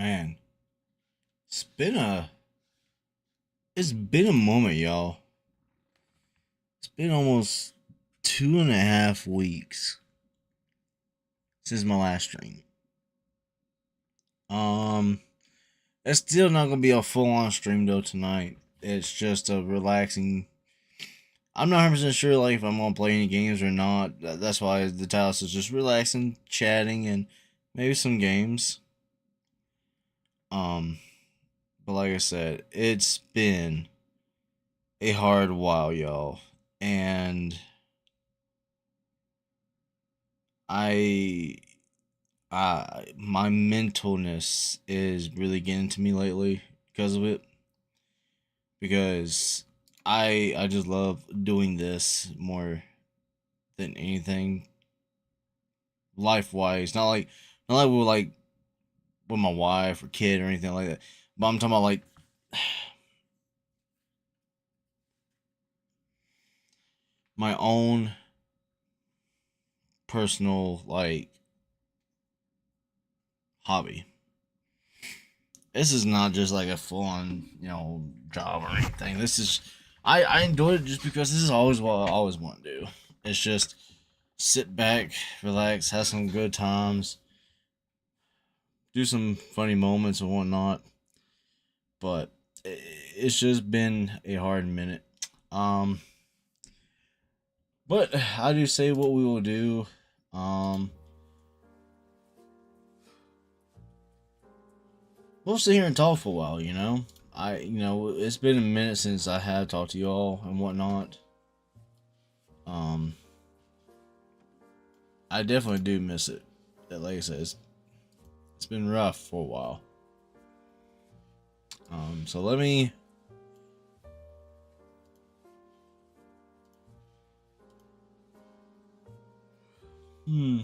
Man, it's been a it's been a moment, y'all. It's been almost 2.5 weeks since my last stream. Um, it's still not gonna be a full on stream though tonight. It's just a relaxing. I'm not 100% sure like if I'm gonna play any games or not. That's why the title is just relaxing, chatting, and maybe some games. Um, but like I said, it's been a hard while, y'all, and I my mentalness is really getting to me lately because of it. Because I just love doing this more than anything life wise. Not like with my wife or kid or anything like that. But I'm talking about like my own personal like hobby. This is not just like a full on, job or anything. This is I enjoy it just because this is always what I always want to do. It's just sit back, relax, have some good times, do some funny moments and whatnot. But it's just been a hard minute. Um, but I do say what we will do. Um, we'll sit here and talk for a while. It's been a minute since I have talked to y'all and whatnot. Um, I definitely do miss it. Like I said, it's been rough for a while. So let me. Hmm.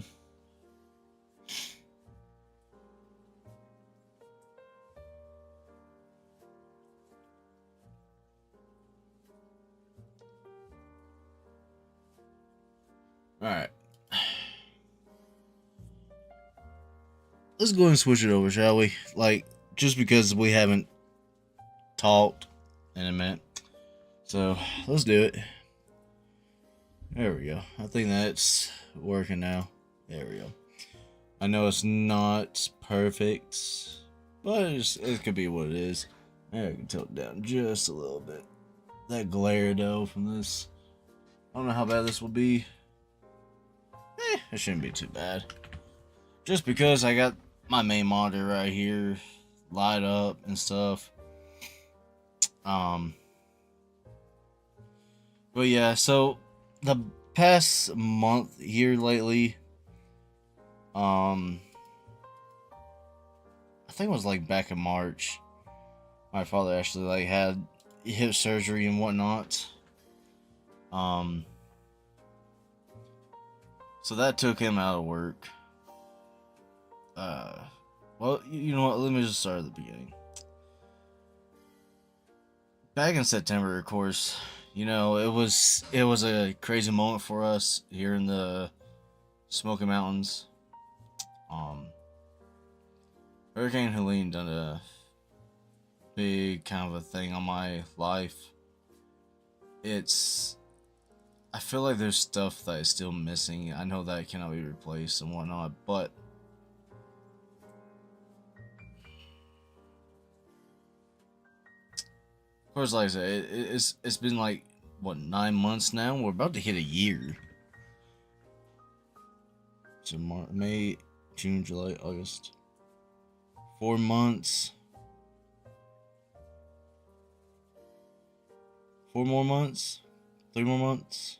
All right. Let's go and switch it over, shall we? Like, just because we haven't talked in a minute. So, let's do it. There we go. I think that's working now. There we go. I know it's not perfect, but it could be what it is. Maybe I can tilt it down just a little bit. That glare, though, from this. I don't know how bad this will be. It shouldn't be too bad. Just because I got my main monitor right here, light up and stuff. Um, but yeah, so the past month here lately, um, I think it was like back in March. My father actually like had hip surgery and whatnot. Um, so that took him out of work. Uh, well, you know what? Let me just start at the beginning. Back in September, of course, it was a crazy moment for us here in the Smoky Mountains. Um, Hurricane Helene done a big kind of a thing on my life. It's I feel like there's stuff that is still missing. I know that it cannot be replaced and whatnot, but of course, like I said, it's been like what 9 months now. We're about to hit a year. So May, June, July, August. 4 months. 4 more months. 3 more months.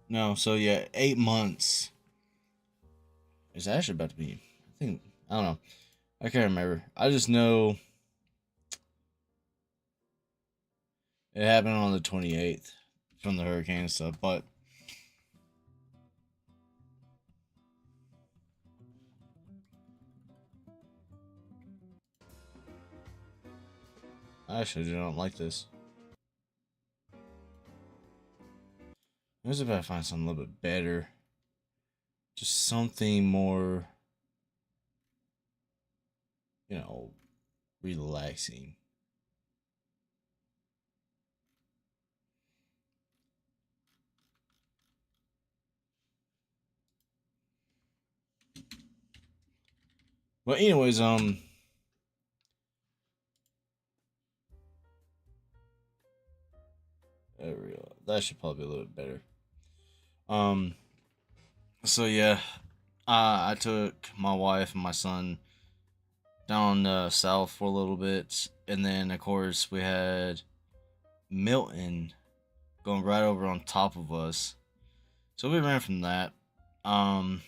No, so yeah, 8 months. It's actually about to be. I don't know. I can't remember. I just know it happened on the 28th from the hurricane and stuff. But I actually do not like this. Let's see if I find something a little bit better. Just something more. you know, relaxing. But anyways, there we go. That should probably be a little bit better. Um, so yeah, I took my wife and my son down south for a little bit, and then of course we had Milton going right over on top of us. So we ran from that. Um,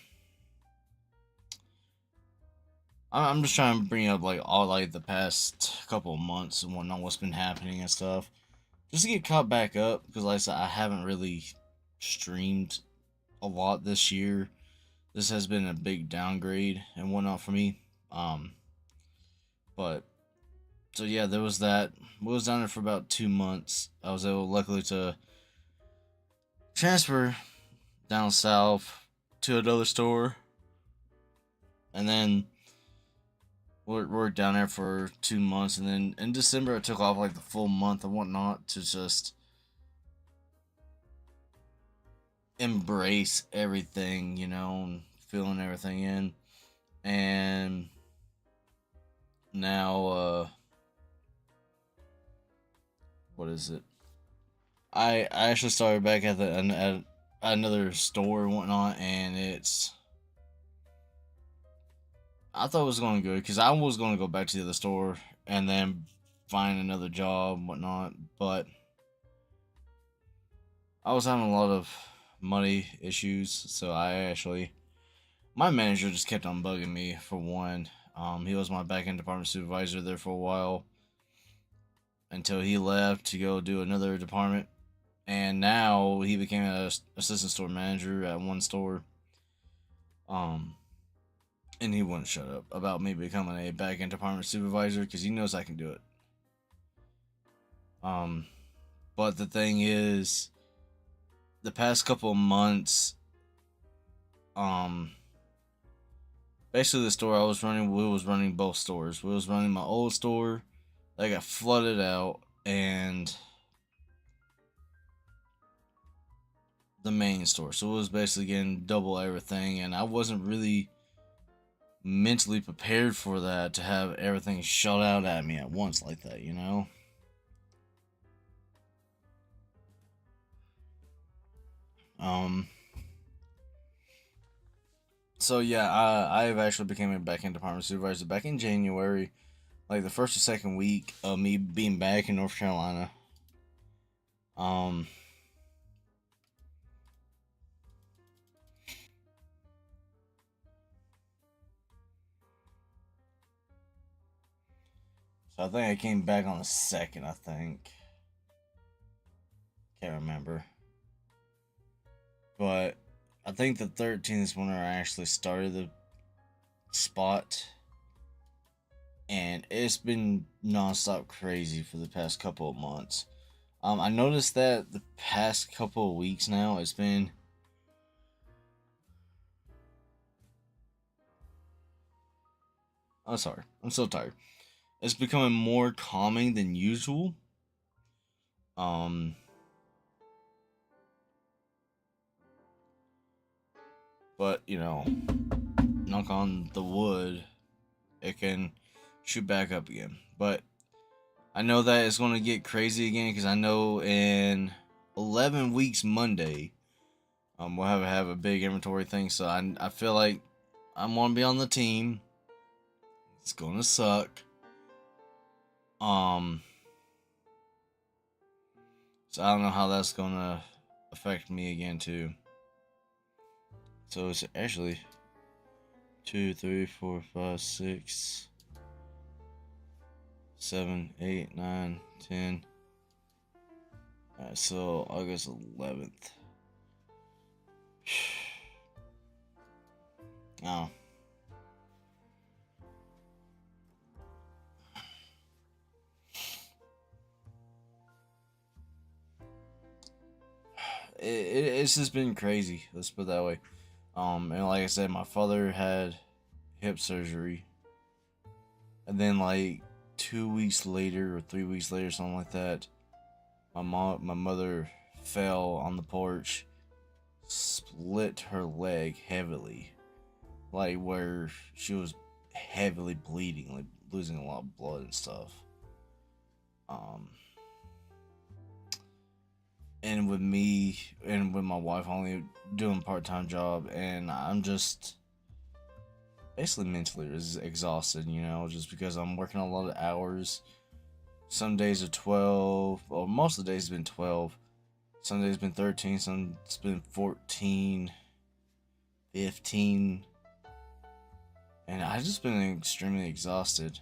I'm just trying to bring up like all like the past couple of months and whatnot, what's been happening and stuff, just to get caught back up because like I said, I haven't really streamed a lot this year. This has been a big downgrade and whatnot for me. Um, but so yeah, there was that. We was down there for about 2 months. I was able, luckily, to transfer down south to another store, and then we're down there for 2 months. And then in December, I took off like the full month and whatnot to just embrace everything, and feeling everything in. And now, what is it? I actually started back at another store and whatnot, and I thought it was going good because I was going to go back to the other store and then find another job and whatnot, but I was having a lot of money issues, so my manager just kept on bugging me for one. He was my back end department supervisor there for a while until he left to go do another department, and now he became an assistant store manager at one store. Um, and he wouldn't shut up about me becoming a back end department supervisor because he knows I can do it. Um, but the thing is, the past couple of months, um, basically the store I was running, we was running both stores. We was running my old store that got flooded out, and the main store. So it was basically getting double everything, and I wasn't really mentally prepared for that, to have everything shut out at me at once like that. Um, so yeah, I've actually became a back end department supervisor back in January, like the first or second week of me being back in North Carolina. Um, so I think I came back on the second. I think, can't remember, but I think the 13th is when I actually started the spot, and it's been nonstop crazy for the past couple of months. I noticed that the past couple of weeks now, it's been. I'm sorry, I'm so tired. It's becoming more calming than usual. Um, but knock on the wood, it can shoot back up again. But I know that it's going to get crazy again because I know in 11 weeks Monday, we'll have a big inventory thing. So I feel like I'm going to be on the team. It's going to suck. Um, so I don't know how that's going to affect me again too. So it's actually 2, 3, 4, 5, 6, 7, 8, 9, 10. Alright, so August 11th. Oh. It's just been crazy. Let's put it that way. And like I said, my father had hip surgery. And then like 2 weeks later or 3 weeks later, something like that, my mother fell on the porch, split her leg heavily, like where she was heavily bleeding, like losing a lot of blood and stuff. Um, and with me and with my wife only doing part-time job, and I'm just basically mentally exhausted, just because I'm working a lot of hours. Some days are 12, or most of the days have been 12. Some days been 13, some it's been 14, 15, and I've just been extremely exhausted.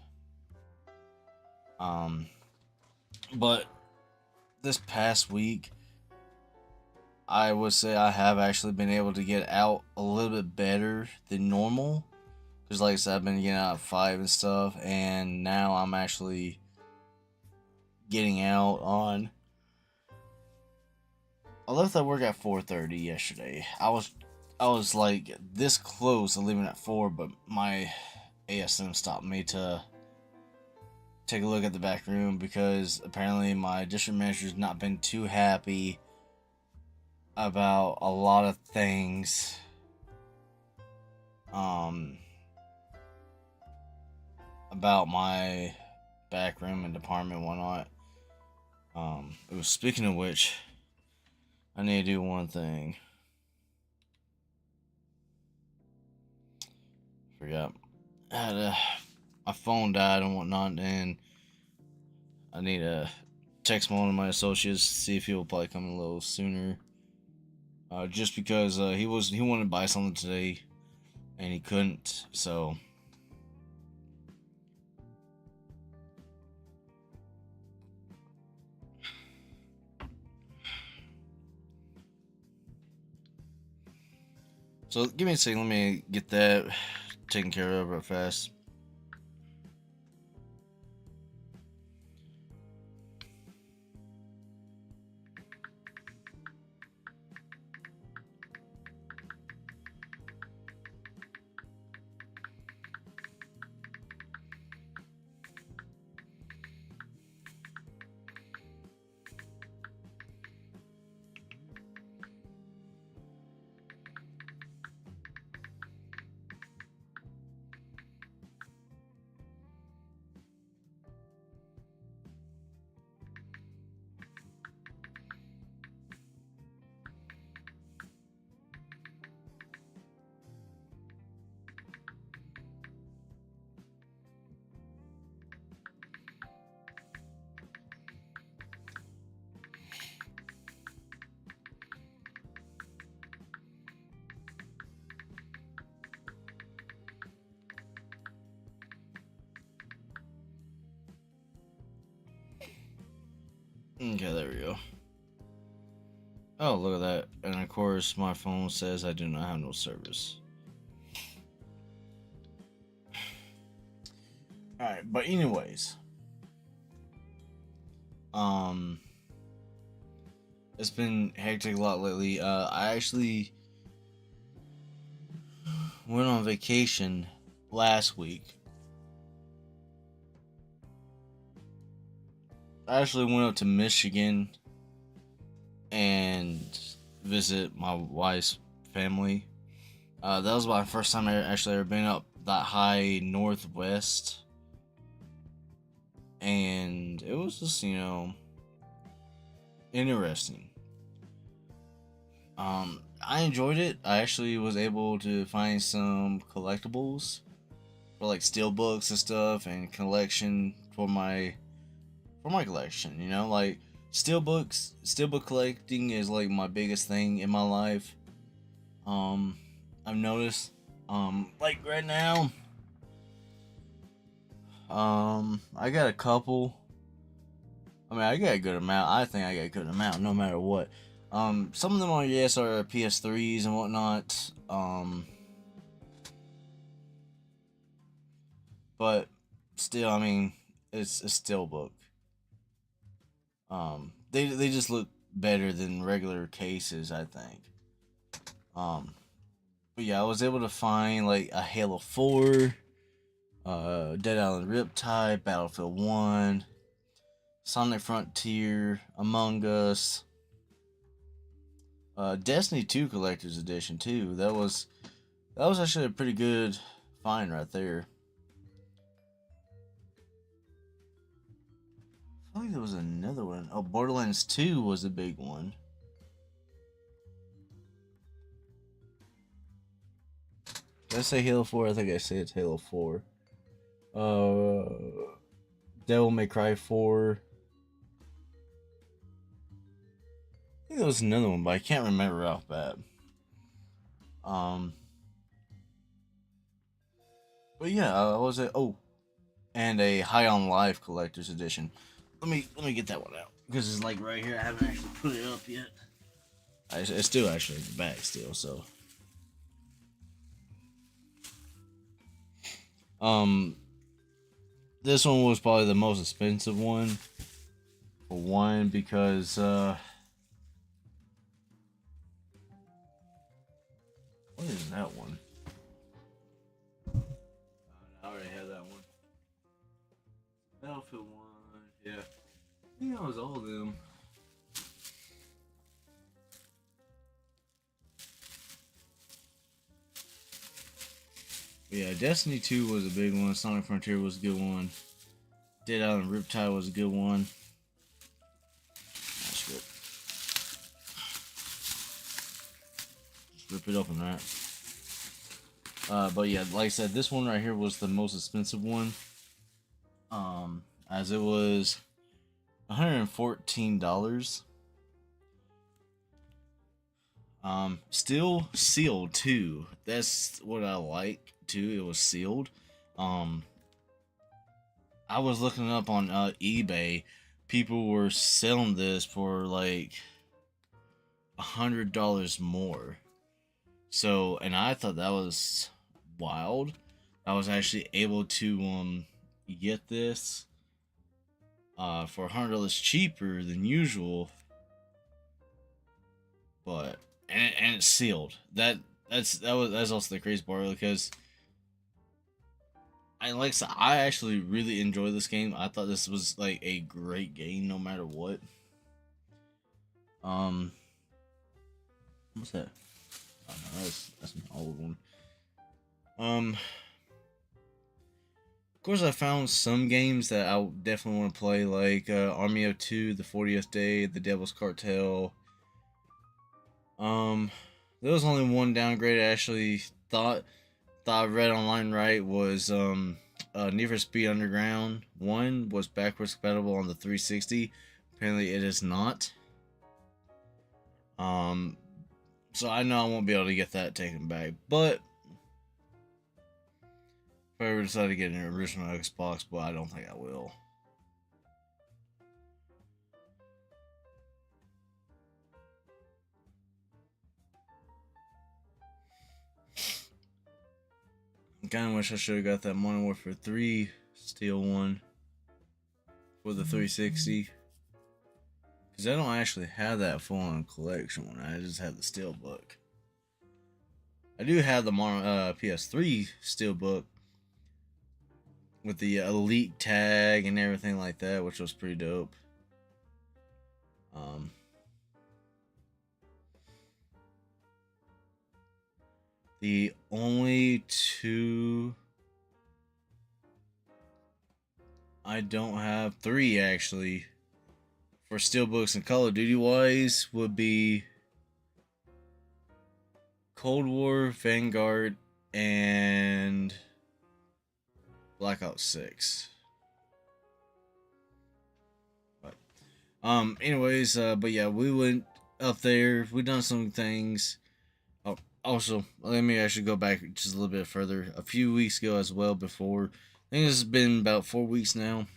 Um, but this past week, I would say I have actually been able to get out a little bit better than normal. Because, like I said, I've been getting out at 5 and stuff, and now I'm actually getting out on. I left that work at 4:30 yesterday. I was like this close to leaving at 4, but my ASM stopped me to take a look at the back room because apparently my district manager's not been too happy about a lot of things. Um, about my back room and department and whatnot. It was speaking of which, I need to do one thing. Forgot. My phone died and whatnot, and I need to text one of my associates to see if he'll probably come a little sooner. Just because he wanted to buy something today, and he couldn't. So give me a second. Let me get that taken care of real fast. Okay, there we go. Oh, look at that. And of course, my phone says I do not have no service. Alright, but anyways. Um it's been hectic a lot lately. I actually went on vacation last week. I actually went up to Michigan and visit my wife's family. That was my first time I actually ever been up that high northwest, and it was just interesting. I enjoyed it. I actually was able to find some collectibles for like steel books and stuff, and collection for my collection. Like steelbook collecting is like my biggest thing in my life. Um, I've noticed, like right now, I got a couple. I mean, I got a good amount. I think I got a good amount, no matter what. Some of them are yes are PS3s and whatnot. But still, I mean, it's a steelbook. They just look better than regular cases, I think. Um, but yeah, I was able to find like a Halo 4, Dead Island Riptide, Battlefield 1, Sonic Frontier, Among Us, Destiny 2 Collector's Edition too. That was actually a pretty good find right there. I think there was another one. Oh, Borderlands 2 was a big one. Did I say Halo 4? I think I said it's Halo 4. Uh, Devil May Cry 4. I think there was another one, but I can't remember off bat. Um, but yeah, I was it? Oh, and a High on Life Collector's Edition. Let me get that one out because it's like right here. I haven't actually put it up yet. It's still actually in the bag still. So, um, this one was probably the most expensive one. For one, because what is that one? I already had that one. Battlefield 1, yeah. I think that was all of them. But yeah, Destiny 2 was a big one. Sonic Frontier was a good one. Dead Island Riptide was a good one. That's good. Just rip it open, right? But yeah, like I said, this one right here was the most expensive one. As it was $114. Still sealed too. That's what I like too. It was sealed. Um, I was looking up on eBay. People were selling this for like $100 more. So, and I thought that was wild. I was actually able to get this for $100 cheaper than usual, but and it's sealed. That's also the crazy part because I actually really enjoy this game. I thought this was like a great game no matter what. Um, what's that? Oh no, that's an old one. Of course, I found some games that I definitely want to play, like Army of Two, The 40th Day, The Devil's Cartel. There was only one downgrade I actually thought I read online right was Need for Speed Underground 1 was backwards compatible on the 360. Apparently, it is not. Um, so I know I won't be able to get that taken back, but if I ever decide to get an original Xbox, but I don't think I will. I kind of wish I should have got that Modern Warfare 3 Steel one for the 360. Because I don't actually have that full on collection one. I just have the Steelbook. I do have the PS3 Steelbook with the Elite tag and everything like that, which was pretty dope. The only two I don't have, three actually, for Steelbooks and Call of Duty wise would be Cold War, Vanguard, and Black Ops 6. But anyways, but yeah, we went up there, we done some things. Oh, also, let me actually go back just a little bit further. A few weeks ago as well, before, I think it's been about 4 weeks now,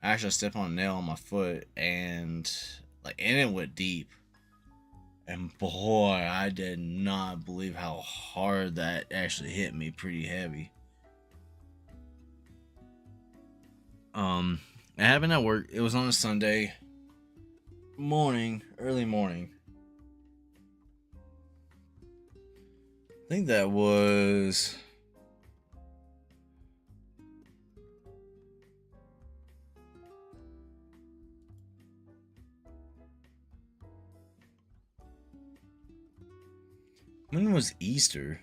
I actually stepped on a nail on my foot and it went deep. And boy, I did not believe how hard that actually hit me pretty heavy. It happened at work. It was on a Sunday morning, early morning. I think that was When was Easter?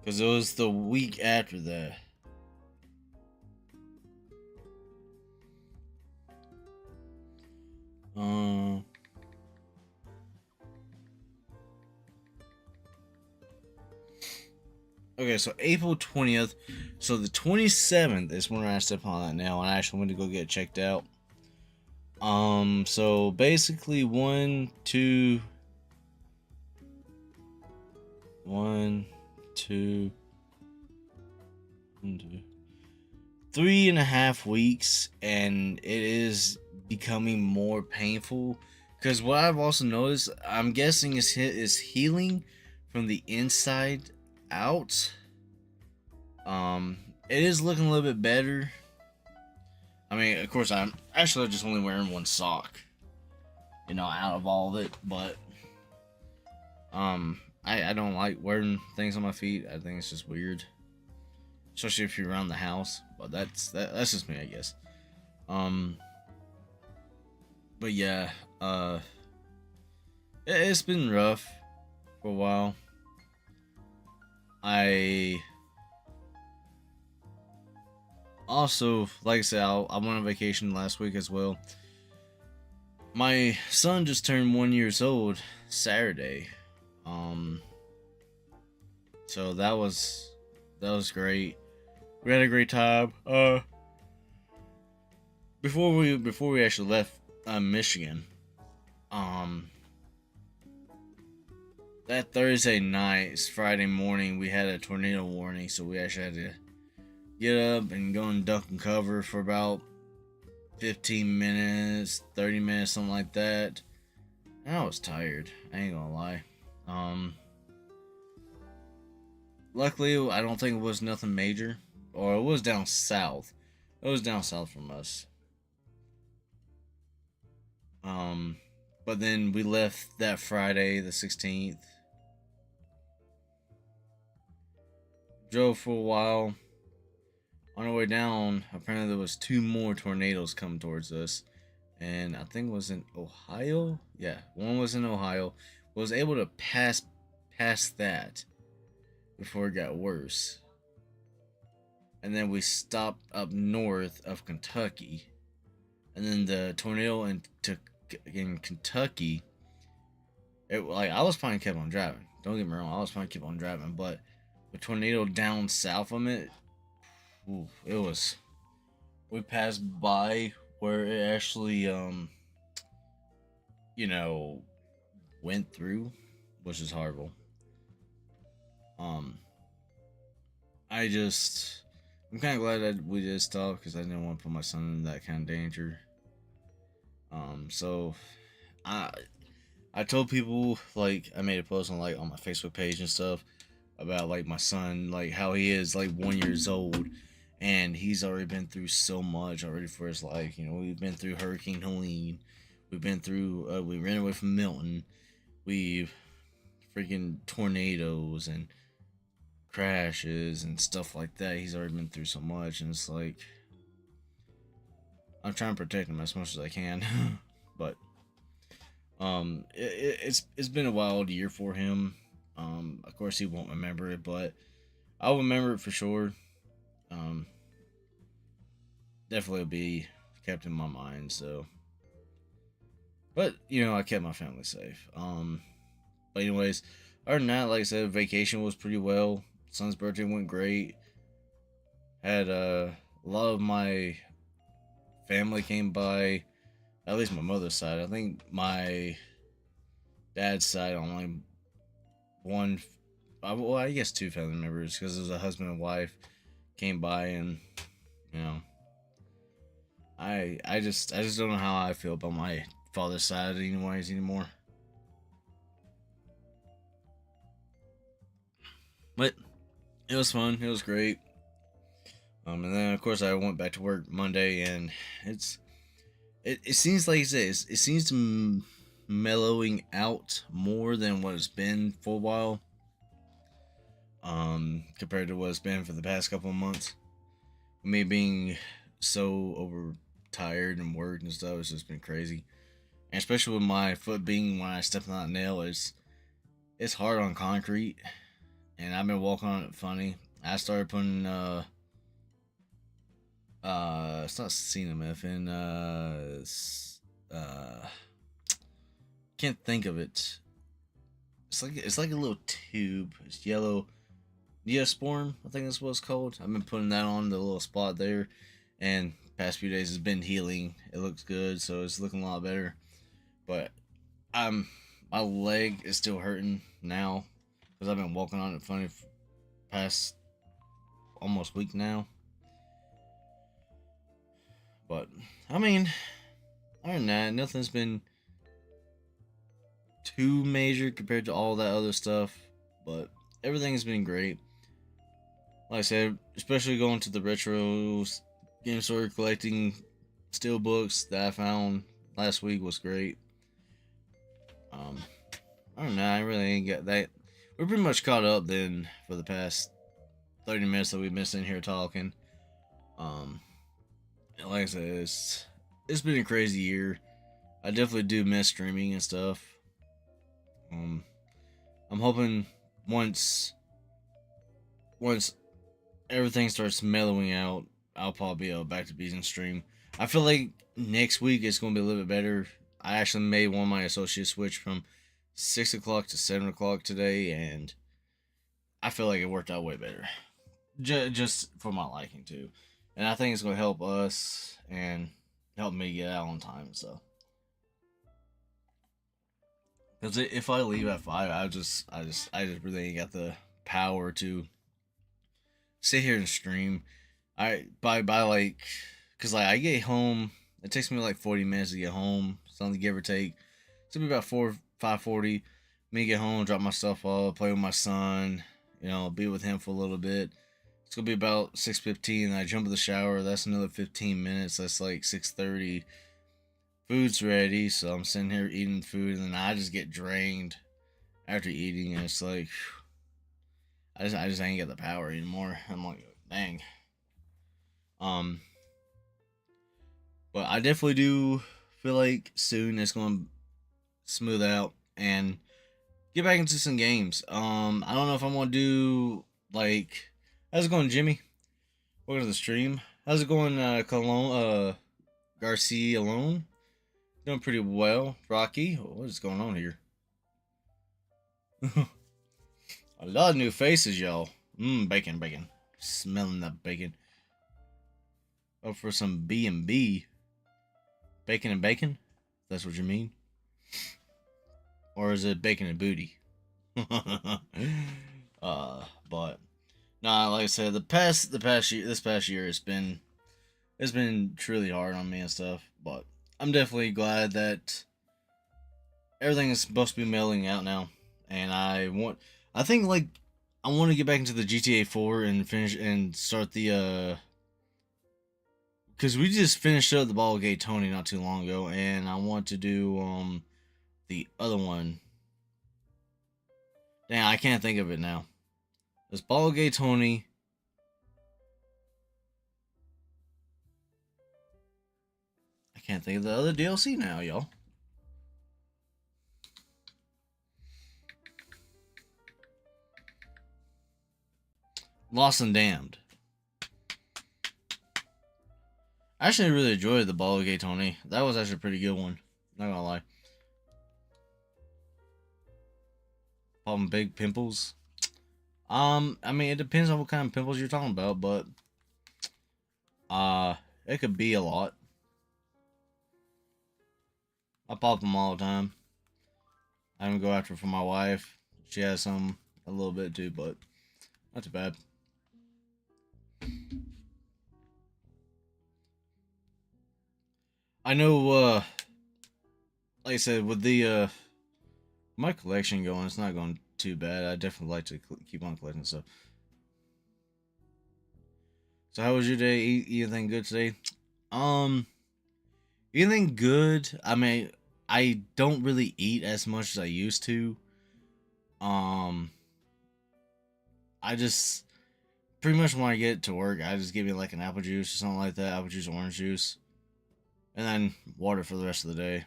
Because it was the week after that. Um. Okay, so April 20th. So the 27th is when I step on that now, and I actually went to go get it checked out. So basically, one, two, 3.5 weeks, and it is becoming more painful. Because what I've also noticed, I'm guessing is healing from the inside out. It is looking a little bit better. I mean, of course, I'm actually just only wearing one sock, out of all of it. But I don't like wearing things on my feet. I think it's just weird, especially if you're around the house. But that's just me, I guess. But yeah, it's been rough for a while. I also, like I said, I went on vacation last week as well. My son just turned 1 year old Saturday. So that was great. We had a great time. Before we actually left Michigan, that Thursday night, Friday morning, we had a tornado warning, so we actually had to get up and go and duck and cover for about 15 minutes, 30 minutes, something like that. And I was tired. I ain't gonna lie. Luckily, I don't think it was nothing major, or it was down south. It was down south from us. But then we left that Friday, the 16th. Drove for a while. On our way down, apparently there was 2 more tornadoes coming towards us, and I think it was in Ohio. Yeah, one was in Ohio. Was able to pass past that before it got worse, and then we stopped up north of Kentucky, and then the tornado in Kentucky. I was fine, kept on driving. Don't get me wrong, I was fine, keep on driving, but the tornado down south from it. Ooh, it was. We passed by where it actually, went through, which is horrible. Um, I'm kind of glad that we did stop because I didn't want to put my son in that kind of danger. So I I told people, like, I made a post on on my Facebook page and stuff about my son, how he is 1 year old, and he's already been through so much already for his life. We've been through Hurricane Helene, we've been through we ran away from Milton, we've freaking tornadoes and crashes and stuff like that. He's already been through so much, and it's I'm trying to protect him as much as I can. But it's been a wild year for him. Of course he won't remember it, but I'll remember it for sure. um Definitely will be kept in my mind. So, but I kept my family safe. But anyways, other than that, like I said, vacation was pretty well. Son's birthday went great. Had a lot of my family came by, at least my mother's side. I think my dad's side only one, well, I guess 2 family members, because it was a husband and wife came by, and you know, I just don't know how I feel about my father's side anyways anymore. But it was fun. It was great. And then of course I went back to work Monday, and it seems like it seems to mellowing out more than what it's been for a while. Compared to what it's been for the past couple of months. Me being so overtired and worked and stuff, it's just been crazy. and especially with my foot being when I step on that nail, it's hard on concrete, and I've been walking on it funny. I started putting it's not acetaminophen, can't think of it. It's like a little tube. It's yellow. Neosporin, I think that's what it's called. I've been putting that on the little spot there, and past few days has been healing. It looks good, so it's looking a lot better. But I'm my leg is still hurting now because I've been walking on it funny for past almost week now. But I mean, other than that, nothing's been too major compared to all that other stuff. But everything's been great. Like I said, especially going to the retro game store collecting steel books that I found last week was great. Um, I don't know. I really ain't got that. We're pretty much caught up then for the past 30 minutes that we've been sitting here talking. Um, like I said, it's been a crazy year. I definitely do miss streaming and stuff. Um, I'm hoping once everything starts mellowing out, I'll probably be able back to being stream. I feel like next week it's going to be a little bit better. I actually made one of my associates switch from 6 o'clock to 7 o'clock today, and I feel like it worked out way better. Just for my liking, too. And I think it's going to help us and help me get out on time, so. Because if I leave at 5, I just really ain't got the power to sit here and stream. By like, cause like I get home, it takes me like 40 minutes to get home, something give or take. It's gonna be about 5:40. Me get home, drop my stuff off, play with my son, be with him for a little bit. It's gonna be about 6:15. I jump in the shower. That's another 15 minutes. That's like 6:30. Food's ready, so I'm sitting here eating food, and then I just get drained after eating, and it's like, I just ain't got the power anymore. I'm like, dang. Um, but I definitely do feel like soon it's going to smooth out and get back into some games. I don't know if I'm going to do like, how's it going, Jimmy? Welcome to the stream. How's it going, Cologne, Garcia alone? Doing pretty well. Rocky, what is going on here? A lot of new faces, y'all. Bacon, bacon. Smelling that bacon. Oh, for some B&B. Bacon and bacon? That's what you mean? Or is it bacon and booty? But nah, like I said, this past year it's been truly hard on me and stuff. But I'm definitely glad that everything is supposed to be mailing out now, and I think like I want to get back into the GTA 4 and finish and start the because we just finished up the Ballgate Tony not too long ago, and I want to do the other one. Damn, I can't think of it now. There's Ballgate Tony. I can't think of the other DLC now, y'all. Lost and Damned. I actually really enjoyed the Ballgate Tony. That was actually a pretty good one. Not gonna lie. Popping big pimples. I mean, it depends on what kind of pimples you're talking about, but it could be a lot. I pop them all the time. I even go after for my wife. She has some a little bit too, but not too bad. I know, like I said, with the my collection going, it's not going too bad. I definitely like to keep on collecting stuff. So how was your day? Eat anything good today? Um, anything good? I mean, I don't really eat as much as I used to. Um, I just pretty much when I get to work, I just give me like an apple juice or something like that. Apple juice, orange juice, and then water for the rest of the day.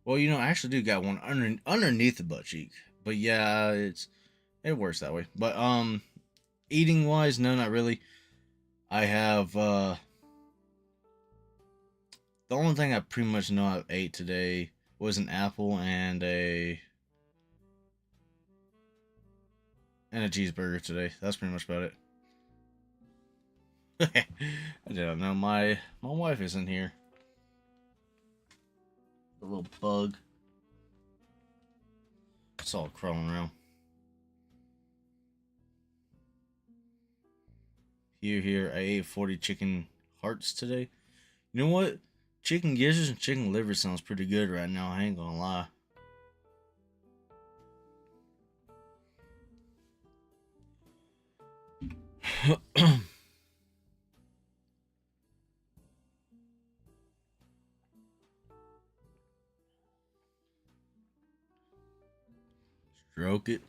Well, I actually do got one underneath the butt cheek. But yeah, it works that way. But eating wise, no, not really. I have the only thing I pretty much know I ate today was an apple and a cheeseburger today. That's pretty much about it. I don't know. My wife isn't here. The little bug. It's all crawling around. Here. I ate 40 chicken hearts today. You know what? Chicken gizzards and chicken liver sounds pretty good right now. I ain't gonna lie. Stroke it.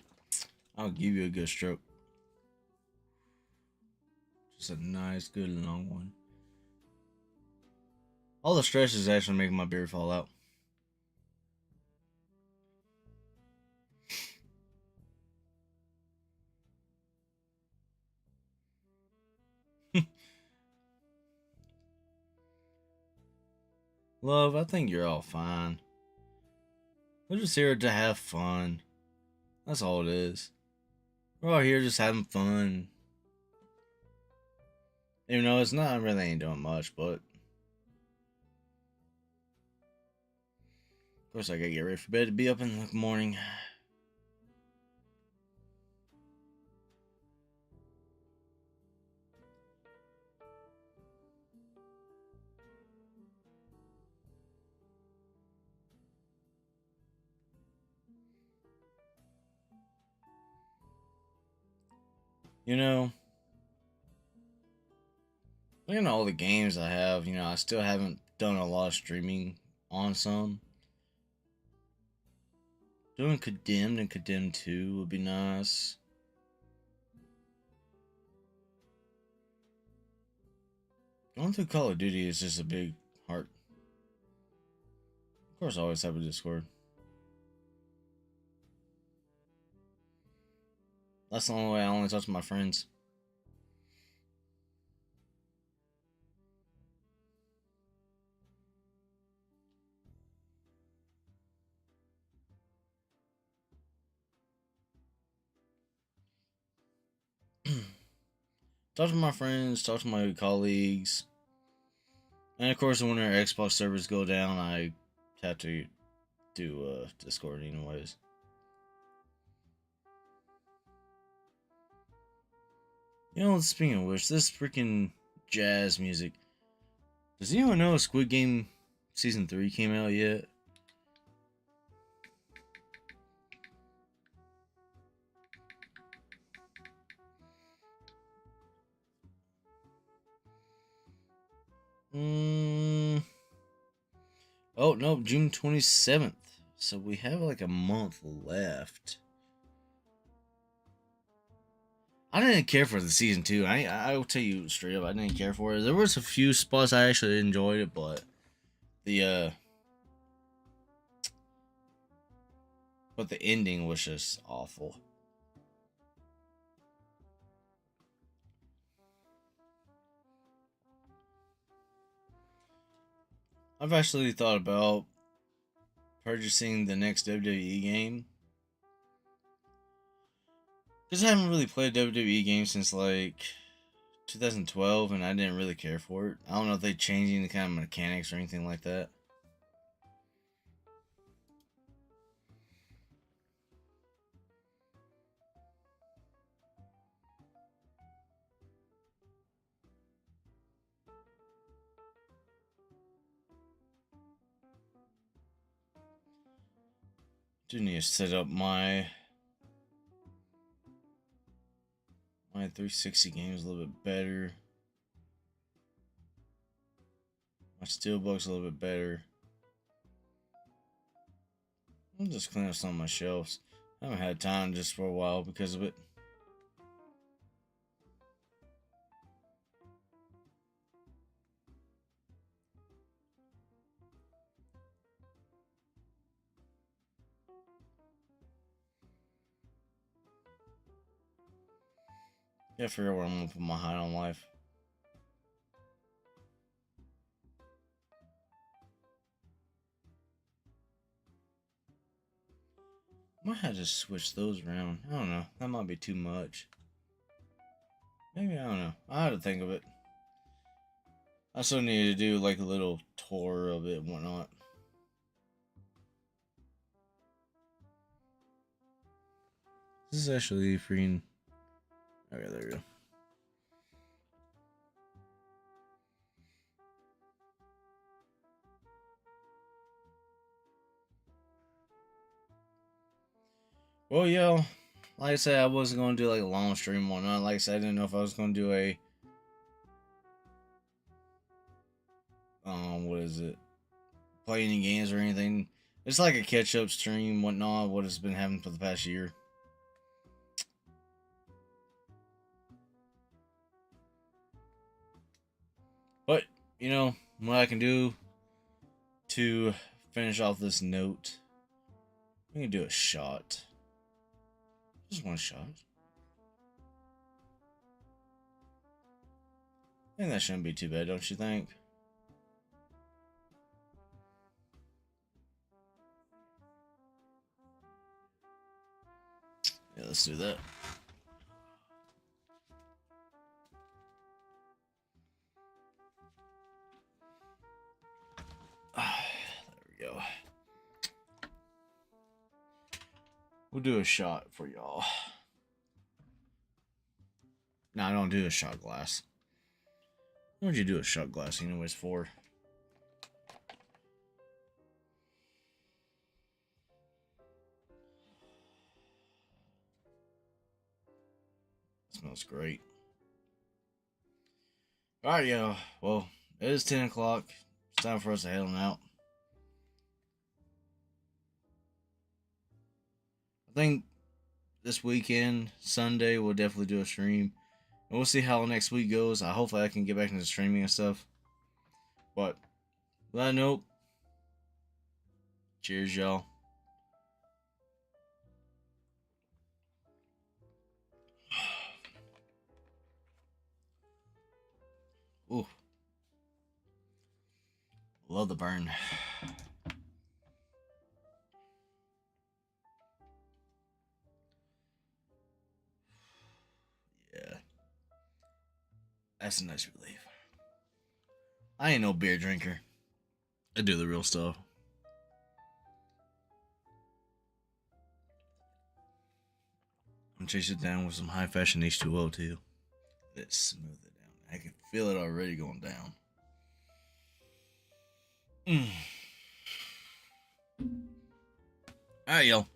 I'll give you a good stroke. Just a nice, good long one. All the stress is actually making my beard fall out. Love, I think you're all fine. We're just here to have fun. That's all it is. We're all here just having fun. Even though it's not really ain't doing much, but of course I gotta get ready for bed to be up in the morning. You know, looking at all the games I have, I still haven't done a lot of streaming on some. Doing Condemned and Condemned 2 would be nice. Going through Call of Duty is just a big heart. Of course, I always have a Discord. That's the only way I only talk to my friends. Talk to my friends, talk to my colleagues. And of course, when our Xbox servers go down, I have to do Discord anyways. Speaking of which, this freaking jazz music. Does anyone know Squid Game Season 3 came out yet? Oh, no, June 27th. So we have like a month left. I didn't care for the season 2. I will tell you straight up, I didn't care for it. There was a few spots I actually enjoyed it, but the ending was just awful. I've actually thought about purchasing the next WWE game. Because I haven't really played a WWE game since like 2012 and I didn't really care for it. I don't know if they changed any kind of mechanics or anything like that. Do need to set up my 360 games a little bit better. My steelbook's a little bit better. I'll just clean up some of my shelves. I haven't had time just for a while because of it. Yeah, I figure out where I'm gonna put my high on life. Might have to switch those around. I don't know. That might be too much. Maybe, I don't know. I had to think of it. I still need to do like a little tour of it and whatnot. This is actually freaking. Okay, there we go. Well, yo, like I said, I wasn't gonna do like a long stream and whatnot. Like I said, I didn't know if I was gonna do a what is it? Play any games or anything. It's like a catch up stream, whatnot. What has been happening for the past year. But you know what I can do to finish off this note. We can do a shot. Just one shot. I think that shouldn't be too bad, don't you think? Yeah, let's do that. There we go. We'll do a shot for y'all. No, I don't do a shot glass. What would you do a shot glass anyways for? It smells great. Alright, yo. Well, it is 10 o'clock. It's time for us to head on out. I think this weekend, Sunday, we'll definitely do a stream. And we'll see how next week goes. Hopefully I can get back into streaming and stuff. But, with that note, cheers, y'all. Ooh. Love the burn. Yeah. That's a nice relief. I ain't no beer drinker. I do the real stuff. I'm chasing it down with some high fashion H2O too. Let's smooth it down. I can feel it already going down. Alright, y'all.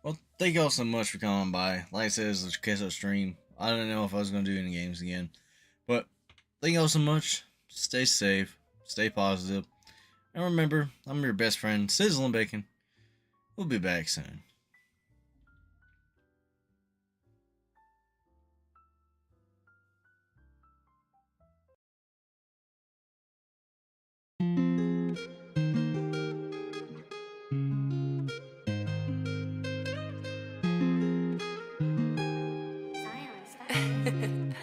Well, thank y'all so much for coming by. Like I said, it's a catch up stream. I don't know if I was going to do any games again. But thank y'all so much. Stay safe. Stay positive. And remember, I'm your best friend, Sizzling Bacon. We'll be back soon. Silence.